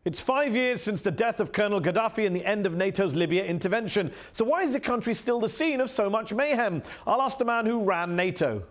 It's 5 years since the death of Colonel Gaddafi and the end of NATO's Libya intervention. So why is the country still the scene of so much mayhem? I'll ask the man who ran NATO.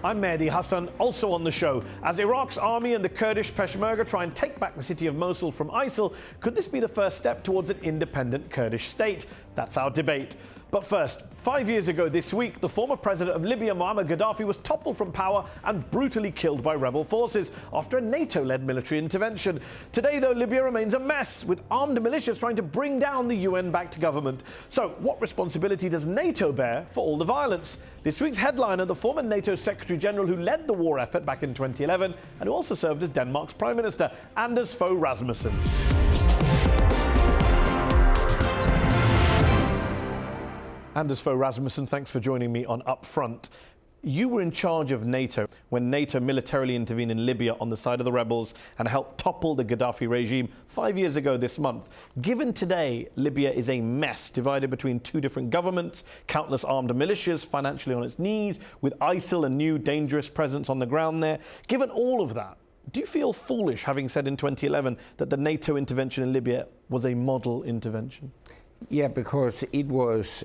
I'm Mehdi Hasan, also on the show. As Iraq's army and the Kurdish Peshmerga try and take back the city of Mosul from ISIL, could this be the first step towards an independent Kurdish state? That's our debate. But first, 5 years ago this week, the former president of Libya, Muammar Gaddafi, was toppled from power and brutally killed by rebel forces after a NATO-led military intervention. Today, though, Libya remains a mess, with armed militias trying to bring down the UN-backed government. So, what responsibility does NATO bear for all the violence? This week's headliner, the former NATO Secretary-General who led the war effort back in 2011 and who also served as Denmark's Prime Minister, Fogh Rasmussen. Fogh Rasmussen, thanks for joining me on UpFront. You were in charge of NATO when NATO militarily intervened in Libya on the side of the rebels and helped topple the Gaddafi regime 5 years ago this month. Given today, Libya is a mess, divided between two different governments, countless armed militias, financially on its knees, with ISIL, a new dangerous presence on the ground there. Given all of that, do you feel foolish having said in 2011 that the NATO intervention in Libya was a model intervention? Yeah, because it was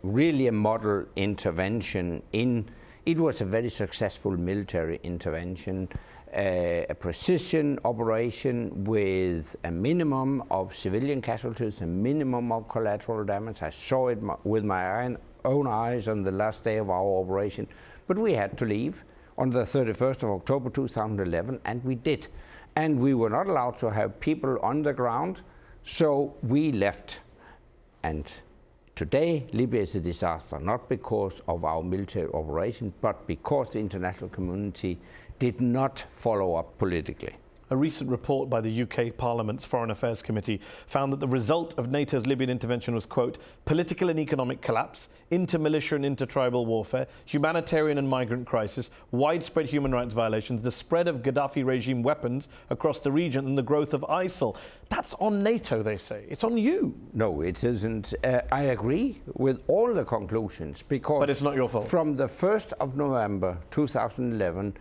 really a model intervention. It was a very successful military intervention, a precision operation with a minimum of civilian casualties, a minimum of collateral damage. I saw it with my own eyes on the last day of our operation, but we had to leave on the 31st of October 2011, and we did. And we were not allowed to have people on the ground, so we left. And today, Libya is a disaster, not because of our military operation, but because the international community did not follow up politically. A recent report by the UK Parliament's Foreign Affairs Committee found that the result of NATO's Libyan intervention was, quote, political and economic collapse, inter-militia and inter-tribal warfare, humanitarian and migrant crisis, widespread human rights violations, the spread of Gaddafi regime weapons across the region, and the growth of ISIL. That's on NATO, they say. It's on you. No, it isn't. I agree with all the conclusions, because... But it's not your fault. From the 1st of November 2011,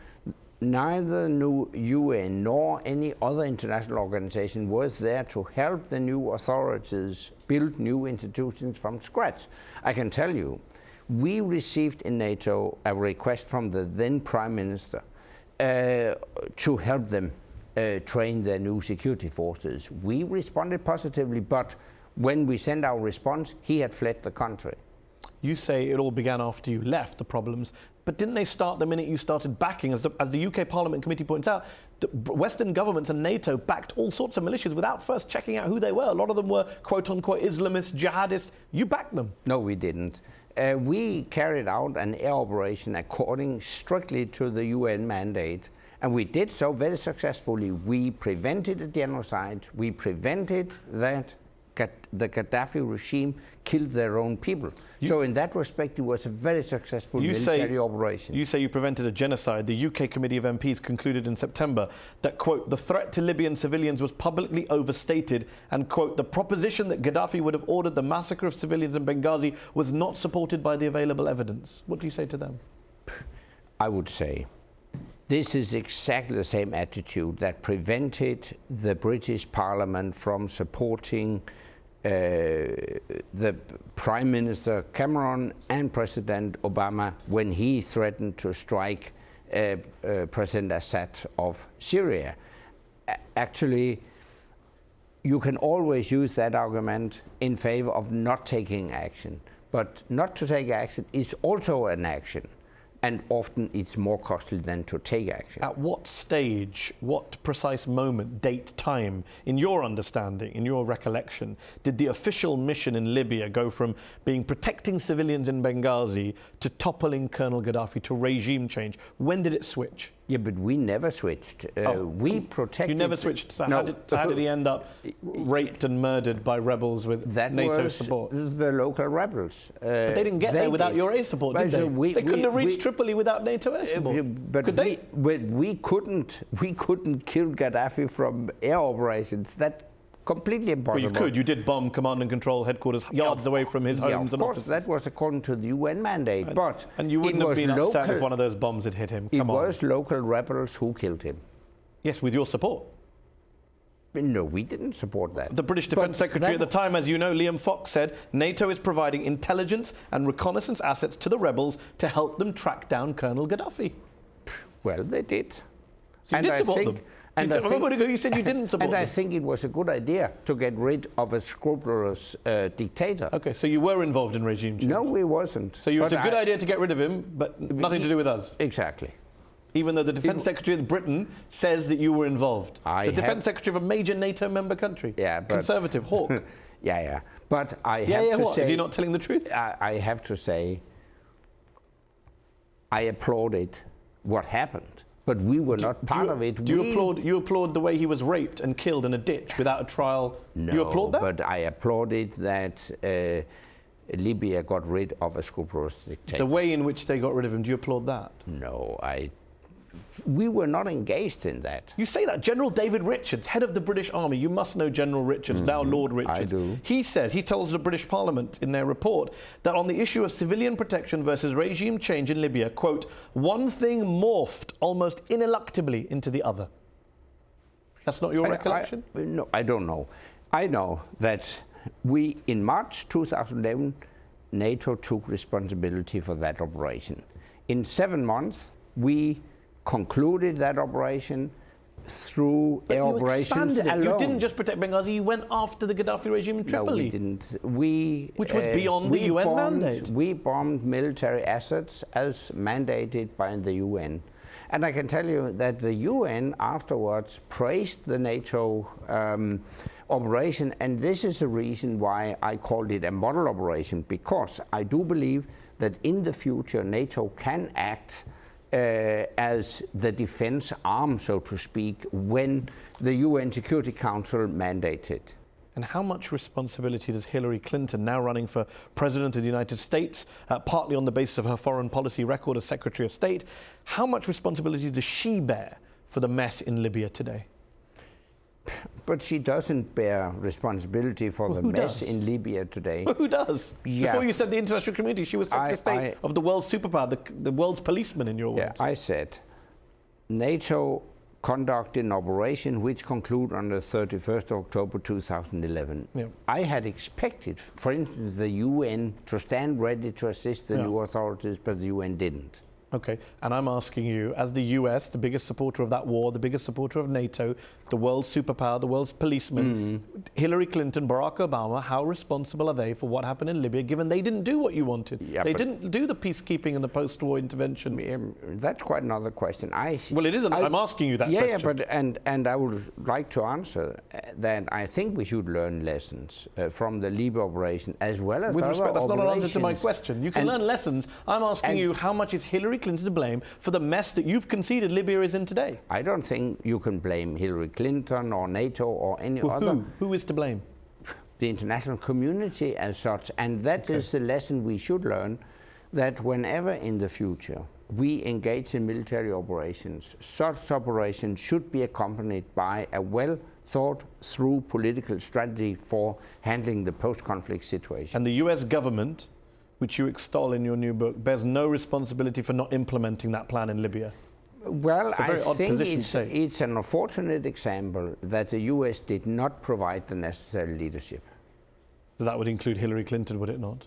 neither the UN nor any other international organization was there to help the new authorities build new institutions from scratch. I can tell you, we received in NATO a request from the then Prime Minister to help them train their new security forces. We responded positively, but when we sent our response, he had fled the country. You say it all began after you left, the problems, but didn't they start the minute you started backing? As the UK Parliament Committee points out, Western governments and NATO backed all sorts of militias without first checking out who they were. A lot of them were quote-unquote Islamists, jihadists. You backed them. No, we didn't. We carried out an air operation according strictly to the UN mandate, and we did so very successfully. We prevented a genocide. We prevented that the Gaddafi regime killed their own people. So in that respect, it was a very successful military operation. You say you prevented a genocide. The UK Committee of MPs concluded in September that, quote, the threat to Libyan civilians was publicly overstated and, quote, the proposition that Gaddafi would have ordered the massacre of civilians in Benghazi was not supported by the available evidence. What do you say to them? I would say this is exactly the same attitude that prevented the British Parliament from supporting the Prime Minister Cameron and President Obama when he threatened to strike President Assad of Syria. Actually, you can always use that argument in favor of not taking action, but not to take action is also an action. And often it's more costly than to take action. At what stage, what precise moment, date, time, in your understanding, in your recollection, did the official mission in Libya go from being protecting civilians in Benghazi to toppling Colonel Gaddafi, to regime change? When did it switch? Yeah, but we never switched. We protected... You never switched, so no. how did he end up raped and murdered by rebels with NATO support? The local rebels. But they didn't get there without your air support, did they? They couldn't have reached Tripoli without NATO air support. But could they? We couldn't kill Gaddafi from air operations. That's completely impossible. Well, you could. You did bomb command and control headquarters yards away from his homes and offices. That was according to the UN mandate. And you wouldn't have been upset if one of those bombs had hit him. It was local rebels who killed him. Yes, with your support. No, we didn't support that. The British Defence Secretary at the time, as you know, Liam Fogh, said NATO is providing intelligence and reconnaissance assets to the rebels to help them track down Colonel Gaddafi. Well, they did. So you did support them? And you said you didn't support them. I think it was a good idea to get rid of a scrupulous dictator. Okay, so you were involved in regime change? No, we wasn't. So it's a good idea to get rid of him, but nothing to do with us? Exactly. Even though the Defence Secretary of Britain says that you were involved. The Defence Secretary of a major NATO member country. Yeah, but Conservative, Hawke. Yeah. But I have to say... Is he not telling the truth? I have to say, I applauded what happened. But we were not part of it. Do you applaud the way he was raped and killed in a ditch without a trial? No, you applaud that? But I applauded that Libya got rid of a scrupulous dictator. The way in which they got rid of him, do you applaud that? No, we were not engaged in that. You say that. General David Richards, head of the British Army, you must know General Richards, now Lord Richards. I do. He tells the British Parliament in their report that on the issue of civilian protection versus regime change in Libya, quote, one thing morphed almost ineluctably into the other. That's not your recollection? No, I don't know. I know that in March 2011, NATO took responsibility for that operation. In 7 months, we concluded that operation through air operations alone. You didn't just protect Benghazi, you went after the Gaddafi regime in Tripoli. No, we didn't. Which was beyond the UN mandate. We bombed military assets as mandated by the UN. And I can tell you that the UN afterwards praised the NATO operation, and this is the reason why I called it a model operation, because I do believe that in the future NATO can act as the defense arm, so to speak, when the UN Security Council mandates it. And how much responsibility does Hillary Clinton, now running for President of the United States, partly on the basis of her foreign policy record as Secretary of State, how much responsibility does she bear for the mess in Libya today? But she doesn't bear responsibility for the mess in Libya today. Well, who does? Yeah. Before you said the international community, she was Secretary of State of the world's superpower, the world's policeman, in your words. Yeah, I said NATO conducted an operation which concluded on the 31st of October 2011. Yeah. I had expected, for instance, the UN to stand ready to assist the new authorities, but the UN didn't. Okay, and I'm asking you, as the US, the biggest supporter of that war, the biggest supporter of NATO, the world's superpower, the world's policeman, Hillary Clinton, Barack Obama, how responsible are they for what happened in Libya, given they didn't do what you wanted? Yeah, they didn't do the peacekeeping and the post-war intervention. That's quite another question. Well, it isn't. I'm asking you that question. Yeah, but and I would like to answer that I think we should learn lessons from the Libya operation as well as with other respect, that's operations. not an answer to my question. You can learn lessons. I'm asking you, how much is Hillary Clinton to blame for the mess that you've conceded Libya is in today? I don't think you can blame Hillary Clinton or NATO or any other. Who is to blame? The international community as such. And that is the lesson we should learn, that whenever in the future we engage in military operations, such operations should be accompanied by a well-thought-through political strategy for handling the post-conflict situation. And the US government, which you extol in your new book, bears no responsibility for not implementing that plan in Libya. Well, I think it's an unfortunate example that the US did not provide the necessary leadership. So that would include Hillary Clinton, would it not?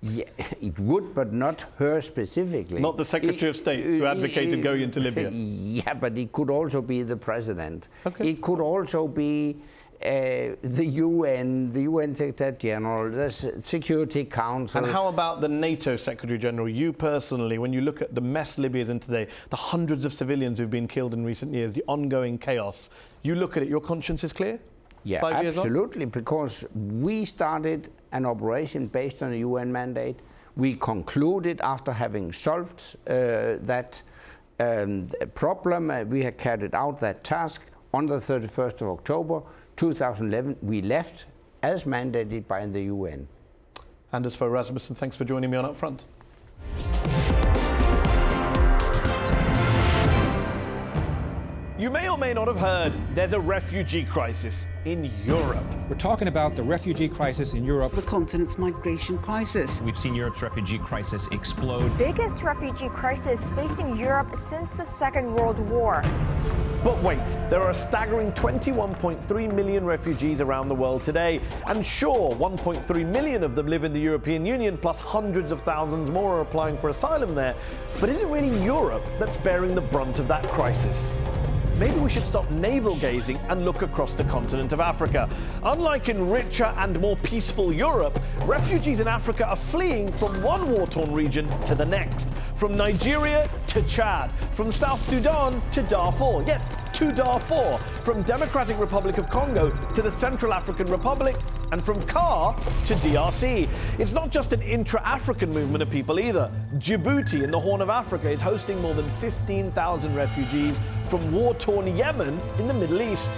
Yeah, it would, but not her specifically. Not the Secretary of State who advocated going into Libya. Yeah, but it could also be the President. Okay. It could also be the UN Secretary General, the Security Council. And how about the NATO Secretary General? You personally, when you look at the mess Libya is in today, the hundreds of civilians who've been killed in recent years, the ongoing chaos, you look at it, your conscience is clear? Yeah, 5 years on? Absolutely, because we started an operation based on a UN mandate. We concluded after having solved that problem. We had carried out that task on the 31st of October 2011. We left as mandated by the UN. Anders Fogh Rasmussen, thanks for joining me on UpFront. You may or may not have heard there's a refugee crisis in Europe. We're talking about the refugee crisis in Europe. The continent's migration crisis. We've seen Europe's refugee crisis explode. Biggest refugee crisis facing Europe since the Second World War. But wait, there are a staggering 21.3 million refugees around the world today. And sure, 1.3 million of them live in the European Union, plus hundreds of thousands more are applying for asylum there. But is it really Europe that's bearing the brunt of that crisis? Maybe we should stop navel-gazing and look across the continent of Africa. Unlike in richer and more peaceful Europe, refugees in Africa are fleeing from one war-torn region to the next. From Nigeria to Chad, from South Sudan to Darfur. Yes, to Darfur. From Democratic Republic of Congo to the Central African Republic, and from CAR to DRC. It's not just an intra-African movement of people either. Djibouti in the Horn of Africa is hosting more than 15,000 refugees from war-torn Yemen in the Middle East.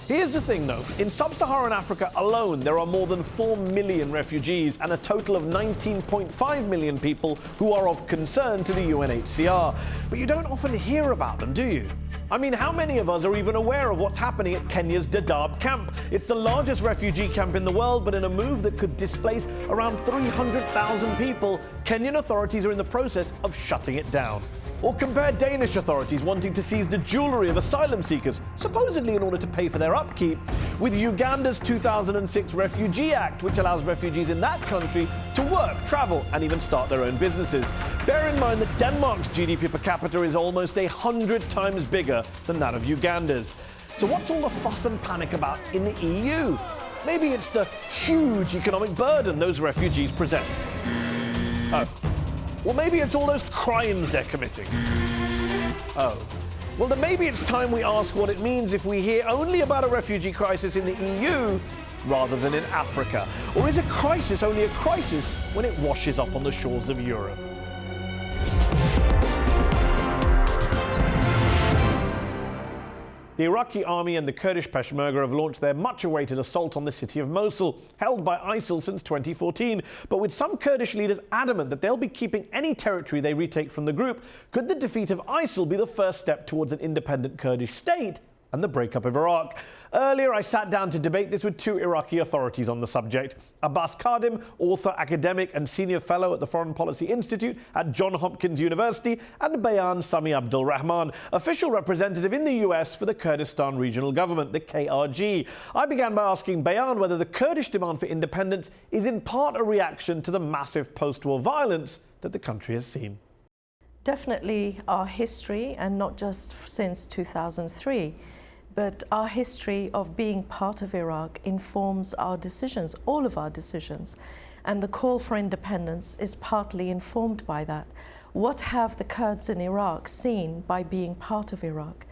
Here's the thing though, in sub-Saharan Africa alone there are more than 4 million refugees and a total of 19.5 million people who are of concern to the UNHCR. But you don't often hear about them, do you? I mean, how many of us are even aware of what's happening at Kenya's Dadaab camp? It's the largest refugee camp in the world, but in a move that could displace around 300,000 people, Kenyan authorities are in the process of shutting it down. Or compare Danish authorities wanting to seize the jewellery of asylum seekers, supposedly in order to pay for their upkeep, with Uganda's 2006 Refugee Act, which allows refugees in that country to work, travel, and even start their own businesses. Bear in mind that Denmark's GDP per capita is almost 100 times bigger than that of Uganda's. So what's all the fuss and panic about in the EU? Maybe it's the huge economic burden those refugees present. Oh. Well, maybe it's all those crimes they're committing. Oh. Well, then maybe it's time we ask what it means if we hear only about a refugee crisis in the EU rather than in Africa. Or is a crisis only a crisis when it washes up on the shores of Europe? The Iraqi army and the Kurdish Peshmerga have launched their much-awaited assault on the city of Mosul, held by ISIL since 2014. But with some Kurdish leaders adamant that they'll be keeping any territory they retake from the group, could the defeat of ISIL be the first step towards an independent Kurdish state and the breakup of Iraq? Earlier, I sat down to debate this with two Iraqi authorities on the subject. Abbas Kadhim, author, academic and senior fellow at the Foreign Policy Institute at Johns Hopkins University, and Bayan Sami Abdul Rahman, official representative in the US for the Kurdistan Regional Government, the KRG. I began by asking Bayan whether the Kurdish demand for independence is in part a reaction to the massive post-war violence that the country has seen. Definitely our history, and not just since 2003. But our history of being part of Iraq informs our decisions, all of our decisions. And the call for independence is partly informed by that. What have the Kurds in Iraq seen by being part of Iraq?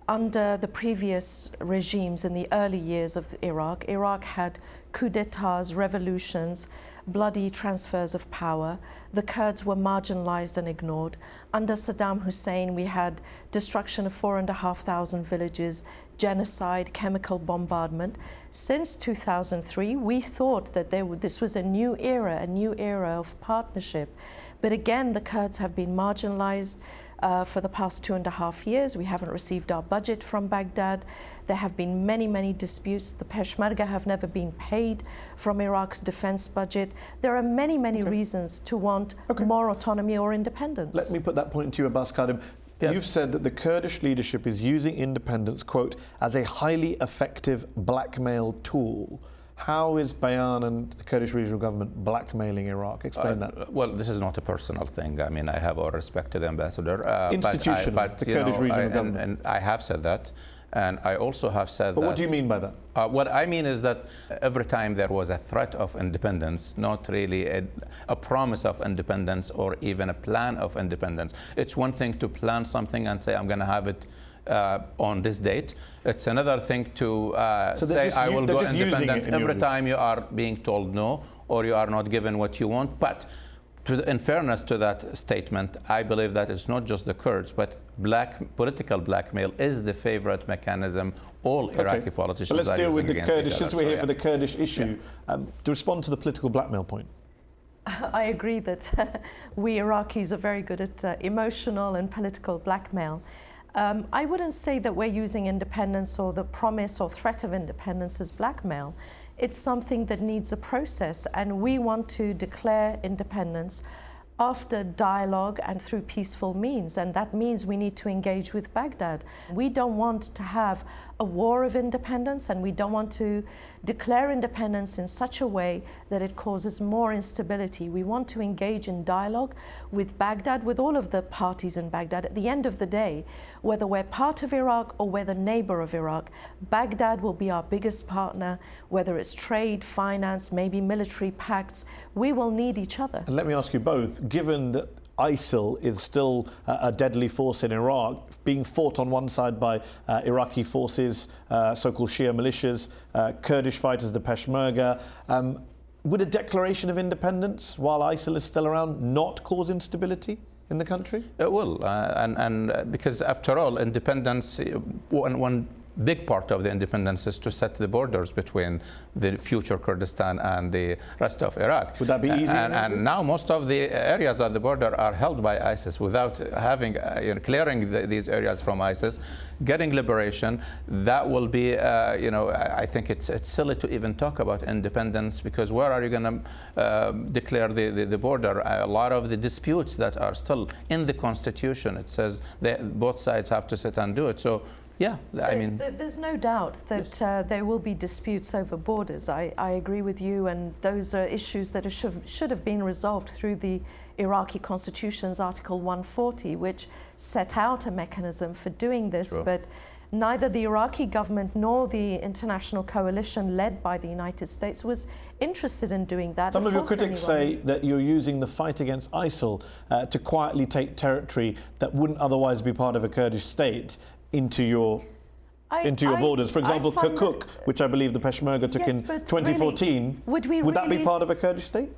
Under the previous regimes in the early years of Iraq, Iraq had coups d'etats, revolutions, bloody transfers of power. The Kurds were marginalized and ignored. Under Saddam Hussein, we had destruction of 4,500 villages, genocide, chemical bombardment. Since 2003, we thought that this was a new era of partnership. But again, the Kurds have been marginalized for the past 2.5 years. We haven't received our budget from Baghdad. There have been many, many disputes. The Peshmerga have never been paid from Iraq's defense budget. There are many, many reasons to want more autonomy or independence. Let me put that point to you, Abbas Kadhim. Yes. You've said that the Kurdish leadership is using independence, quote, as a highly effective blackmail tool. How is Bayan and the Kurdish regional government blackmailing Iraq? Explain that. Well, this is not a personal thing. I mean, I have all respect to the ambassador. Institutional, but the Kurdish regional government. And I have said that. And I also have said But what do you mean by that? What I mean is that every time there was a threat of independence, not really a promise of independence or even a plan of independence. It's one thing to plan something and say, I'm going to have it on this date. It's another thing to say, I will go independent every time you are being told no, or you are not given what you want. But in fairness to that statement, I believe that it's not just the Kurds, but political blackmail is the favorite mechanism all Iraqi politicians but let's are deal using with the against Kurdish, each since other. we're here for the Kurdish issue. To respond to the political blackmail point. I agree that we Iraqis are very good at emotional and political blackmail. I wouldn't say that we're using independence or the promise or threat of independence as blackmail. It's something that needs a process, and we want to declare independence after dialogue and through peaceful means, and that means we need to engage with Baghdad. We don't want to have a war of independence, and we don't want to declare independence in such a way that it causes more instability. We want to engage in dialogue with Baghdad, with all of the parties in Baghdad. At the end of the day, whether we're part of Iraq or we're the neighbor of Iraq, Baghdad will be our biggest partner, whether it's trade, finance, maybe military pacts. We will need each other. And let me ask you both, given that ISIL is still a deadly force in Iraq, being fought on one side by Iraqi forces, so-called Shia militias, Kurdish fighters, the Peshmerga, would a declaration of independence while ISIL is still around not cause instability in the country? It will, and because after all, independence, one big part of the independence is to set the borders between the future Kurdistan and the rest of Iraq. Would that be easy? And now most of the areas at the border are held by ISIS without having, clearing these areas from ISIS, getting liberation. That will be, I think it's silly to even talk about independence, because where are you going to declare the border? A lot of the disputes that are still in the Constitution, it says that both sides have to sit and do it. So yeah, I mean, there's no doubt that there will be disputes over borders. I agree with you, and those are issues that should have been resolved through the Iraqi Constitution's Article 140, which set out a mechanism for doing this. Sure. But neither the Iraqi government nor the international coalition led by the United States was interested in doing that. Some of your critics say that you're using the fight against ISIL to quietly take territory that wouldn't otherwise be part of a Kurdish state into your borders. For example, Kirkuk, which I believe the Peshmerga took in 2014. Really, would that be part of a Kurdish state?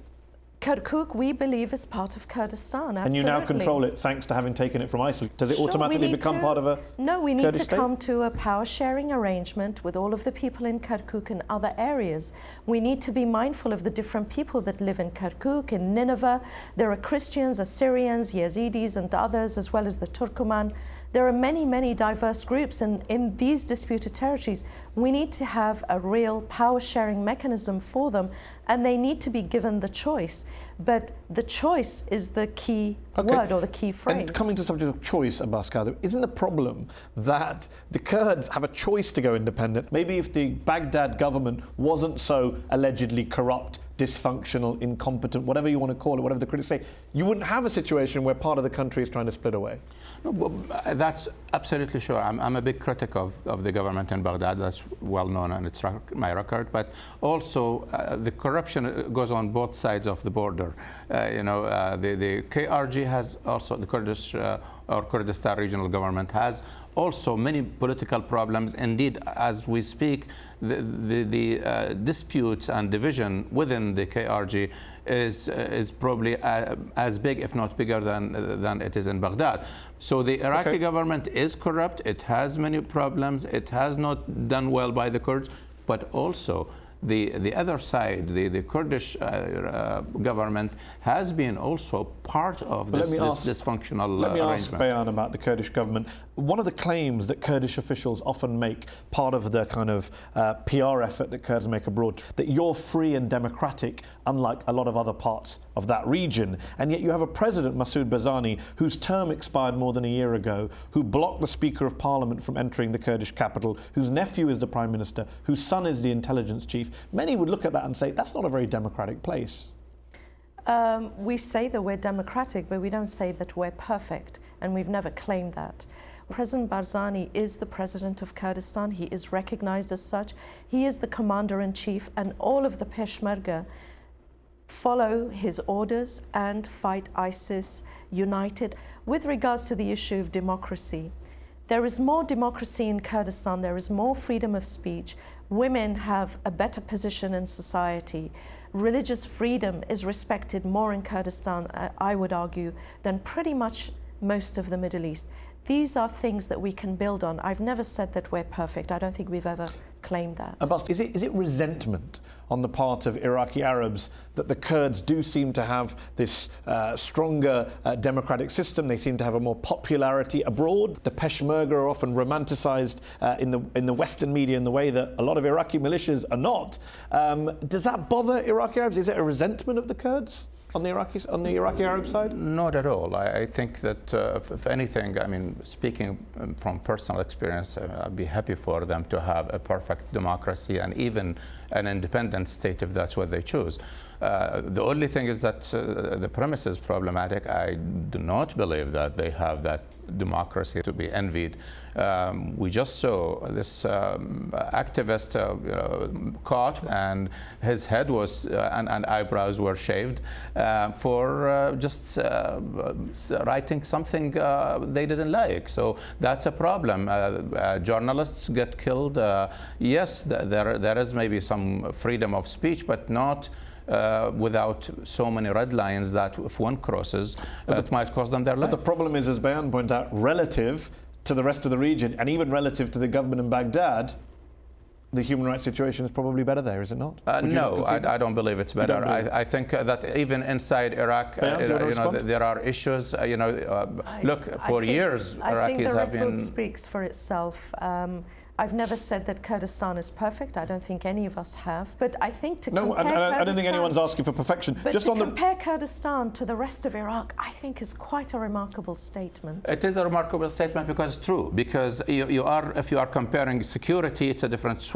Kirkuk, we believe, is part of Kurdistan, absolutely. And you now control it thanks to having taken it from ISIL. Does it automatically become part of a No, we need Kurdish to state? come to a power-sharing arrangement with all of the people in Kirkuk and other areas. We need to be mindful of the different people that live in Kirkuk, in Nineveh. There are Christians, Assyrians, Yazidis and others, as well as the Turkoman. There are many, many diverse groups in these disputed territories. We need to have a real power-sharing mechanism for them, and they need to be given the choice. But the choice is the key word or the key phrase. And coming to the subject of choice, Abbas Kazim, isn't the problem that the Kurds have a choice to go independent? Maybe if the Baghdad government wasn't so allegedly corrupt, dysfunctional, incompetent, whatever you want to call it, whatever the critics say, you wouldn't have a situation where part of the country is trying to split away. No, well, that's absolutely sure. I'm a big critic of the government in Baghdad. That's well known, and it's my record. But also, the corruption goes on both sides of the border. The KRG has also, the Kurdish or Kurdistan regional government has also many political problems. Indeed, as we speak, the disputes and division within the KRG is probably as big, if not bigger, than it is in Baghdad. So the Iraqi government is corrupt. It has many problems. It has not done well by the Kurds, but also the other side, the Kurdish government, has been also part of this dysfunctional arrangement. Let me ask Bayan about the Kurdish government. One of the claims that Kurdish officials often make, part of the kind of PR effort that Kurds make abroad, that you're free and democratic, unlike a lot of other parts of that region. And yet you have a president, Masoud Barzani, whose term expired more than a year ago, who blocked the Speaker of Parliament from entering the Kurdish capital, whose nephew is the Prime Minister, whose son is the intelligence chief. Many would look at that and say, that's not a very democratic place. We say that we're democratic, but we don't say that we're perfect, and we've never claimed that. President Barzani is the president of Kurdistan. He is recognized as such. He is the commander-in-chief, and all of the Peshmerga follow his orders and fight ISIS united. With regards to the issue of democracy, there is more democracy in Kurdistan. There is more freedom of speech. Women have a better position in society. religious freedom is respected more in Kurdistan, I would argue, than pretty much most of the Middle East. These are things that we can build on. I've never said that we're perfect. I don't think we've ever claimed that. Abbas, is it resentment on the part of Iraqi Arabs that the Kurds do seem to have this stronger democratic system? They seem to have a more popularity abroad. The Peshmerga are often romanticized in the Western media in the way that a lot of Iraqi militias are not. Does that bother Iraqi Arabs? Is it a resentment of the Kurds on the Iraqi Arab side? Not at all. I think that if anything, I mean, speaking from personal experience, I'd be happy for them to have a perfect democracy and even an independent state if that's what they choose. The only thing is that the premise is problematic. I do not believe that they have that democracy to be envied. We just saw this activist caught, and his head was and eyebrows were shaved for just writing something they didn't like. So that's a problem. Journalists get killed. Yes, there is maybe some freedom of speech, but not without so many red lines that if one crosses, it might cost them their life. But the problem is, as Bayan pointed out, relative to the rest of the region, and even relative to the government in Baghdad, the human rights situation is probably better there, is it not? No, I don't believe it's better. I think that even inside Iraq, there are issues. Look, for years, Iraqis have been. The record speaks for itself. I've never said that Kurdistan is perfect. I don't think any of us have. But I think to compare Kurdistan... I don't think anyone's asking for perfection. But just to compare Kurdistan to the rest of Iraq, I think is quite a remarkable statement. It is a remarkable statement because it's true. Because if you are comparing security, it's a different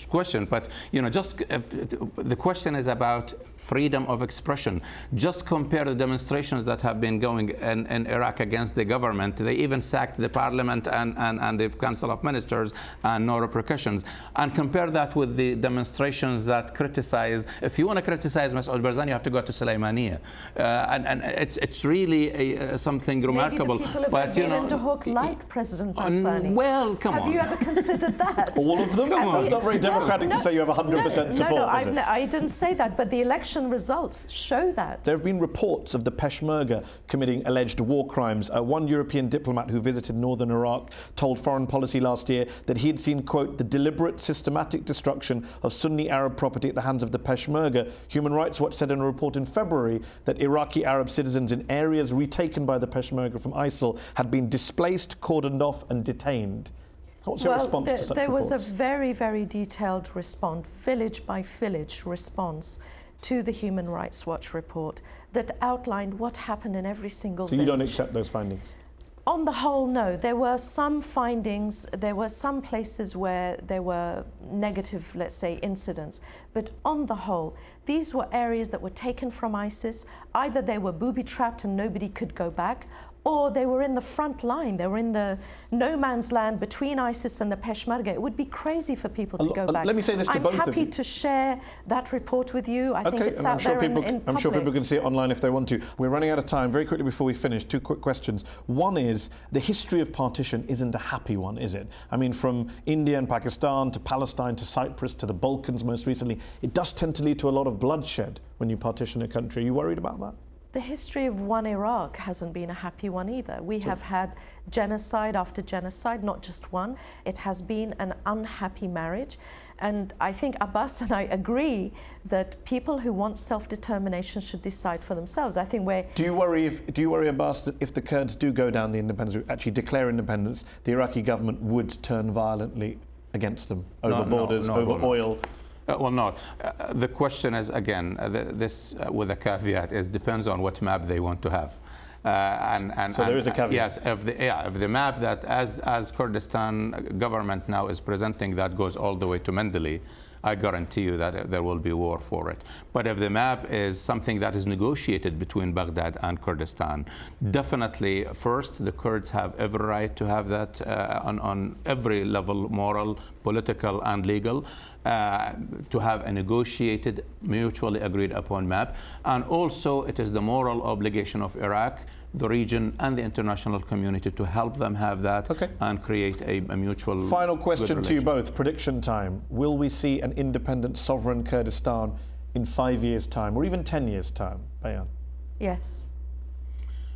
question. But the question is about freedom of expression. Just compare the demonstrations that have been going in Iraq against the government. They even sacked the parliament and the Council of Ministers, and no repercussions. And compare that with the demonstrations that criticize. If you want to criticize Masoud Barzani, you have to go to Sulaymaniyah. And it's really something remarkable. Maybe the people of Erbil and Duhok like President Barzani. Well, come on. Have you ever considered that? All of them? That's not very democratic to say you have 100% support, is it? I didn't say that, but the election results show that. There have been reports of the Peshmerga committing alleged war crimes. One European diplomat who visited northern Iraq told Foreign Policy last year that he had seen, quote, the deliberate, systematic destruction of Sunni Arab property at the hands of the Peshmerga. Human Rights Watch said in a report in February that Iraqi Arab citizens in areas retaken by the Peshmerga from ISIL had been displaced, cordoned off and detained. What's your response to such reports? There was a very, very detailed response, village by village response to the Human Rights Watch report that outlined what happened in every single village. So you don't accept those findings? On the whole, no. There were some findings, there were some places where there were negative, let's say, incidents. But on the whole, these were areas that were taken from ISIS. Either they were booby-trapped and nobody could go back, or they were in the front line. They were in the no man's land between ISIS and the Peshmerga. It would be crazy for people to go back. Let me say this to both of you. I'm happy to share that report with you. I think it's out there in public. I'm sure people can see it online if they want to. We're running out of time. Very quickly before we finish, two quick questions. One is, the history of partition isn't a happy one, is it? I mean, from India and Pakistan to Palestine to Cyprus to the Balkans most recently, it does tend to lead to a lot of bloodshed when you partition a country. Are you worried about that? The history of one Iraq hasn't been a happy one either. We have had genocide after genocide, not just one. It has been an unhappy marriage. And I think Abbas and I agree that people who want self-determination should decide for themselves. I think we're... Do you worry, Abbas, that if the Kurds do go down the independence route, actually declare independence, the Iraqi government would turn violently against them over borders, over oil? Well, no. The question is, again, this with a caveat, is depends on what map they want to have. So there is a caveat. Yes, if the map that as Kurdistan government now is presenting that goes all the way to Mendeley, I guarantee you that there will be war for it. But if the map is something that is negotiated between Baghdad and Kurdistan, definitely, first, the Kurds have every right to have that on every level, moral, political, and legal, to have a negotiated, mutually agreed upon map. And also, it is the moral obligation of Iraq, the region and the international community to help them have that and create a mutual. Final question to you both, prediction time. Will we see an independent sovereign Kurdistan in 5 years' time, or even 10 years' time, Bayan? Yes.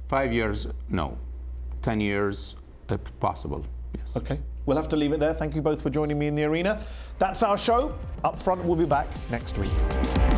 5 years, no. 10 years, possible. Yes. Okay. We'll have to leave it there. Thank you both for joining me in the arena. That's our show. Up Front will be back next week.